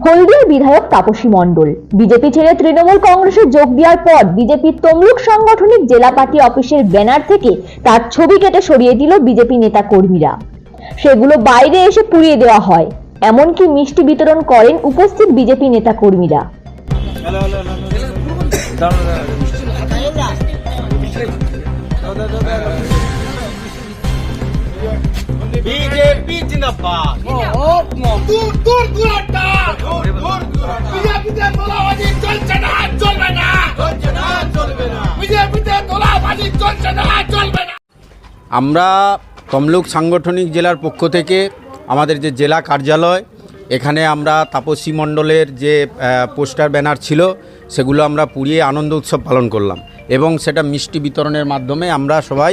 হলদিয়ার বিধায়ক তাপসী মণ্ডল বিজেপি ছেড়ে তৃণমূল কংগ্রেসে যোগ দেওয়ার পর বিজেপির তমলুক সাংগঠনিক জেলা পার্টি অফিসের ব্যানার থেকে তার ছবি কেটে সরিয়ে দিল বিজেপি নেতা কর্মীরা। সেগুলো বাইরে এসে পুড়িয়ে দেওয়া হয়, এমনকি মিষ্টি বিতরণ করেন উপস্থিত বিজেপি নেতা কর্মীরা। बीजेपी जिंदाबाद दूर दूर दूरটা বিজেপিতে তোলাবাজি চলছে না, চলবে না, বিজেপিতে তোলাবাজি চলছে না, চলবে না। আমরা তমলুক সাংগঠনিক জেলার পক্ষ থেকে আমাদের যে জেলা কার্যালয় এখানে আমরা তাপসী মণ্ডলের যে পোস্টার ব্যানার ছিল সেগুলো আমরা পুড়িয়ে আনন্দ উৎসব পালন করলাম এবং সেটা মিষ্টি বিতরণের মাধ্যমে আমরা সবাই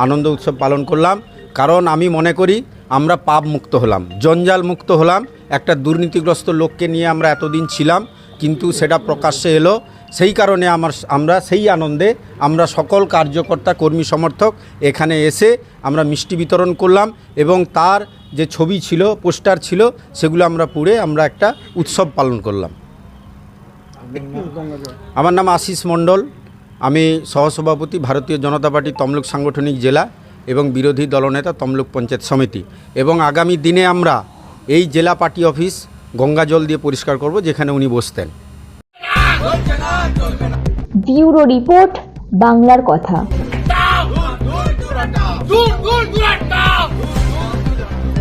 আনন্দ উৎসব পালন করলাম। কারণ আমি মনে করি আমরা পাপ মুক্ত হলাম, জঞ্জাল মুক্ত হলাম। একটা দুর্নীতিগ্রস্ত লোককে নিয়ে আমরা এতদিন ছিলাম, কিন্তু সেটা প্রকাশ্যে এলো। সেই কারণে আমরা সেই আনন্দে আমরা সকল কার্যকর্তা কর্মী সমর্থক এখানে এসে আমরা মিষ্টি বিতরণ করলাম এবং তার যে ছবি ছিল, পোস্টার ছিল, সেগুলো আমরা পুড়ে আমরা একটা উৎসব পালন করলাম। আমার নাম আশিস মণ্ডল, আমি সহসভাপতি ভারতীয় জনতা পার্টি তমলুক সাংগঠনিক জেলা এবং বিরোধী দলনেতা তমলুক পঞ্চায়েত সমিতি। এবং আগামী দিনে আমরা এই জেলা পার্টি অফিস গঙ্গা জল দিয়ে পরিষ্কার করব, যেখানে উনি বসতেন। ব্যুরো রিপোর্ট, বাংলার কথা।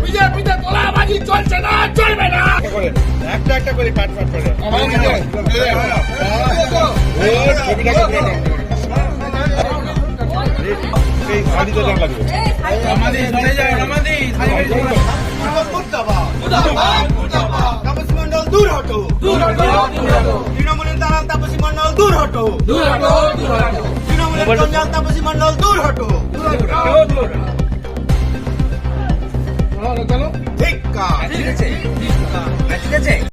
বিজেপিতে তোলাবাজি চলছে না, চলবে না। একটা একটা করে কাট কাট করে এই গাড়িতে দাম লাগবে। আমাদের চলে যায়, আমাদের মুর্দাবাদ মুর্দাবাদ মুর্দাবাদ। তাপসী মণ্ডল দূর হটো, দূর হটো, দূর হটো। তৃণমূলের দালাল তাপসী মণ্ডল দূর হটো, দূর হটো, দূর হটো। তৃণমূলের জঞ্জাল তাপসী মণ্ডল দূর হটো, দূর হটো, দূর হটো। ঠিক আছে, ঠিক আছে, ঠিক আছে।